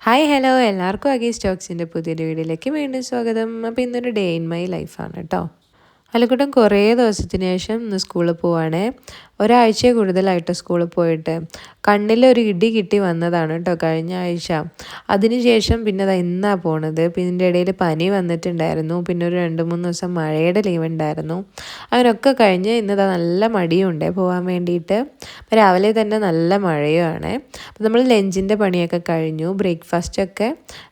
Hi hello എല്ലാവർക്കും അഗീ സ്റ്റോക്സിൻ്റെ പുതിയൊരു വീഡിയോയിലേക്ക് വീണ്ടും സ്വാഗതം. അപ്പോൾ ഇന്നൊരു ഡേ ഇൻ മൈ ലൈഫാണ് കേട്ടോ. അല്ലുക്കുട്ടൻ കുറേ ദിവസത്തിന് ശേഷം ഇന്ന് സ്കൂളിൽ പോവാണേ. ഒരാഴ്ചയെ കൂടുതലായിട്ട് സ്കൂളിൽ പോയിട്ട് കണ്ണിലൊരു ഇടി കിട്ടി വന്നതാണ് കേട്ടോ കഴിഞ്ഞ ആഴ്ച. അതിനുശേഷം പിന്നെ അത് എന്നാണ് പോണത്. പിന്നെ ഇതിൻ്റെ ഇടയിൽ പനി വന്നിട്ടുണ്ടായിരുന്നു. പിന്നെ ഒരു 2-3 ദിവസം മഴയുടെ ലീവ് ഉണ്ടായിരുന്നു. അങ്ങനെയൊക്കെ കഴിഞ്ഞ് ഇന്നതാ നല്ല മടിയുണ്ട് പോകാൻ വേണ്ടിയിട്ട്. അപ്പോൾ രാവിലെ തന്നെ നല്ല മഴയുമാണ്. അപ്പോൾ നമ്മൾ ലഞ്ചിൻ്റെ പണിയൊക്കെ കഴിഞ്ഞു. ബ്രേക്ക്ഫാസ്റ്റൊക്കെ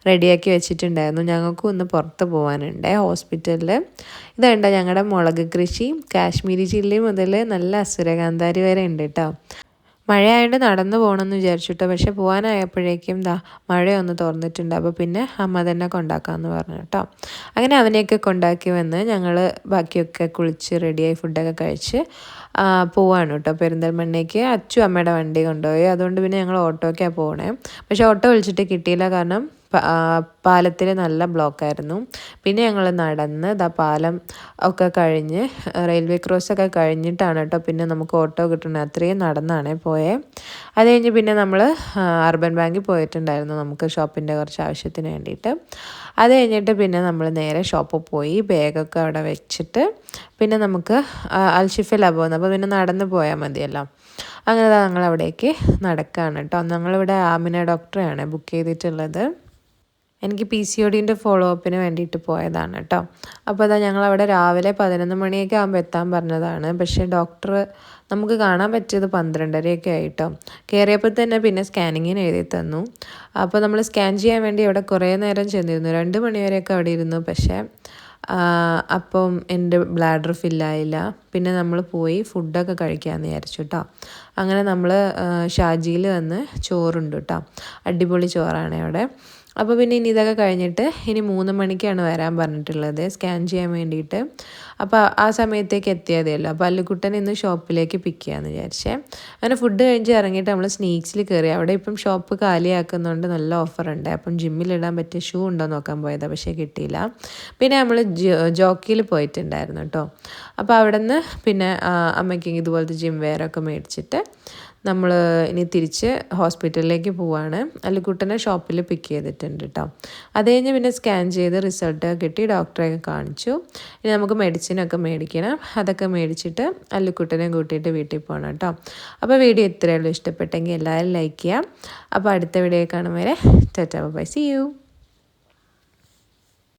റെഡിയാക്കി വെച്ചിട്ടുണ്ടായിരുന്നു. ഞങ്ങൾക്കും ഒന്ന് പുറത്ത് പോകാനുണ്ട് ഹോസ്പിറ്റലിൽ. ഇതുണ്ട് ഞങ്ങളുടെ മുളക് കൃഷി. കാശ്മീരി ചില്ലി മുതൽ നല്ല അസുരകാന്താരി വരെ ഉണ്ട് കേട്ടോ. മഴയായതുകൊണ്ട് നടന്നു പോകണമെന്ന് വിചാരിച്ചിട്ടോ, പക്ഷെ പോകാനായപ്പോഴേക്കും മഴയൊന്ന് തുറന്നിട്ടുണ്ട്. അപ്പോൾ പിന്നെ അമ്മ തന്നെ കൊണ്ടാക്കാമെന്ന് പറഞ്ഞു കേട്ടോ. അങ്ങനെ അവനെയൊക്കെ കൊണ്ടാക്കി വന്ന് ഞങ്ങൾ ബാക്കിയൊക്കെ കുളിച്ച് റെഡിയായി ഫുഡൊക്കെ കഴിച്ച് പോവാണ് കേട്ടോ പെരിന്തൽമണ്ണയ്ക്ക്. അച്ചു അമ്മയുടെ വണ്ടി കൊണ്ടുപോയി. അതുകൊണ്ട് പിന്നെ ഞങ്ങൾ ഓട്ടോയ്ക്കാണ് പോകണേ. പക്ഷേ ഓട്ടോ വിളിച്ചിട്ട് കിട്ടിയില്ല, കാരണം പാലത്തിൽ നല്ല ബ്ലോക്കായിരുന്നു. പിന്നെ ഞങ്ങൾ നടന്ന് പാലം ഒക്കെ കഴിഞ്ഞ് റെയിൽവേ ക്രോസൊക്കെ കഴിഞ്ഞിട്ടാണ് കേട്ടോ പിന്നെ നമുക്ക് ഓട്ടോ കിട്ടുന്നത്. അത്രയും നടന്നാണ് പോയത്. അത് കഴിഞ്ഞ് പിന്നെ നമ്മൾ അർബൻ ബാങ്കിൽ പോയിട്ടുണ്ടായിരുന്നു നമുക്ക് ഷോപ്പിൻ്റെ കുറച്ച് ആവശ്യത്തിന് വേണ്ടിയിട്ട്. അത് കഴിഞ്ഞിട്ട് പിന്നെ നമ്മൾ നേരെ ഷോപ്പിൽ പോയി ബാഗൊക്കെ അവിടെ വെച്ചിട്ട് പിന്നെ നമുക്ക് അൽഷിഫയിലാണ് പോകുന്നത്. അപ്പോൾ പിന്നെ നടന്ന് പോയാൽ മതിയല്ലോ. അങ്ങനെ ഞങ്ങൾ അവിടേക്ക് നടക്കുകയാണ് കേട്ടോ. ഞങ്ങളിവിടെ ആമിന ഡോക്ടറെയാണ് ബുക്ക് ചെയ്തിട്ടുള്ളത്. എനിക്ക് PCODൻ്റെ ഫോളോ അപ്പിന് വേണ്ടിയിട്ട് പോയതാണ് കേട്ടോ. അപ്പോൾ അതാ ഞങ്ങളവിടെ രാവിലെ 11 മണിയൊക്കെ ആകുമ്പോൾ എത്താൻ പറഞ്ഞതാണ്. പക്ഷേ ഡോക്ടർ നമുക്ക് കാണാൻ പറ്റിയത് 12:30 ആയിട്ടോ. കയറിയപ്പോൾ തന്നെ പിന്നെ സ്കാനിങ്ങിന് എഴുതി തന്നു. അപ്പോൾ നമ്മൾ സ്കാൻ ചെയ്യാൻ വേണ്ടി അവിടെ കുറേ നേരം ചെന്നിരുന്നു. 2 മണിവരെയൊക്കെ അവിടെ ഇരുന്നു. പക്ഷേ അപ്പം എൻ്റെ ബ്ലാഡർ ഫില്ലായില്ല. പിന്നെ നമ്മൾ പോയി ഫുഡൊക്കെ കഴിക്കാമെന്ന് വിചാരിച്ചു കേട്ടോ. അങ്ങനെ നമ്മൾ ഷാജിയിൽ വന്ന് ചോറുണ്ട് കേട്ടോ. അടിപൊളി ചോറാണ് അവിടെ. അപ്പോൾ പിന്നെ ഇനി ഇതൊക്കെ കഴിഞ്ഞിട്ട് ഇനി 3 മണിക്കാണ് വരാൻ പറഞ്ഞിട്ടുള്ളത് സ്കാൻ ചെയ്യാൻ വേണ്ടിയിട്ട്. അപ്പോൾ ആ സമയത്തേക്ക് എത്തിയതല്ലോ. അപ്പോൾ അല്ലുക്കുട്ടൻ ഇന്ന് ഷോപ്പിലേക്ക് പിക്ക് ചെയ്യാമെന്ന് വിചാരിച്ചേ. അങ്ങനെ ഫുഡ് കഴിഞ്ഞ് ഇറങ്ങിയിട്ട് നമ്മൾ സ്നീക്സിൽ കയറി. അവിടെ ഇപ്പം ഷോപ്പ് കാലിയാക്കുന്നുണ്ട്, നല്ല ഓഫറുണ്ട്. അപ്പം ജിമ്മിലിടാൻ പറ്റിയ ഷൂ ഉണ്ടോ നോക്കാൻ പോയതാണ്, പക്ഷേ കിട്ടിയില്ല. പിന്നെ നമ്മൾ ജോക്കിയിൽ പോയിട്ടുണ്ടായിരുന്നു കേട്ടോ. അപ്പോൾ അവിടെ നിന്ന് പിന്നെ അമ്മയ്ക്ക് ഇതുപോലത്തെ ജിം വെയറൊക്കെ മേടിച്ചിട്ട് നമ്മൾ ഇനി തിരിച്ച് ഹോസ്പിറ്റലിലേക്ക് പോവാണ്. അല്ലുക്കുട്ടനെ ഷോപ്പിൽ പിക്ക് ചെയ്തിട്ടുണ്ട് കേട്ടോ. അത് കഴിഞ്ഞ് പിന്നെ സ്കാൻ ചെയ്ത് റിസൾട്ട് കിട്ടി, ഡോക്ടറെയൊക്കെ കാണിച്ചു. ഇനി നമുക്ക് മെഡിസിനൊക്കെ മേടിക്കണം. അതൊക്കെ മേടിച്ചിട്ട് അല്ലുക്കുട്ടനെയും കൂട്ടിയിട്ട് വീട്ടിൽ പോകണം കേട്ടോ. അപ്പോൾ വീഡിയോ ഇത്രയേ ഉള്ളൂ. ഇഷ്ടപ്പെട്ടെങ്കിൽ എല്ലാവരും ലൈക്ക് ചെയ്യാം. അപ്പോൾ അടുത്ത വീഡിയോ കാണും വരെ ടാറ്റാ ബൈ, സീ യു.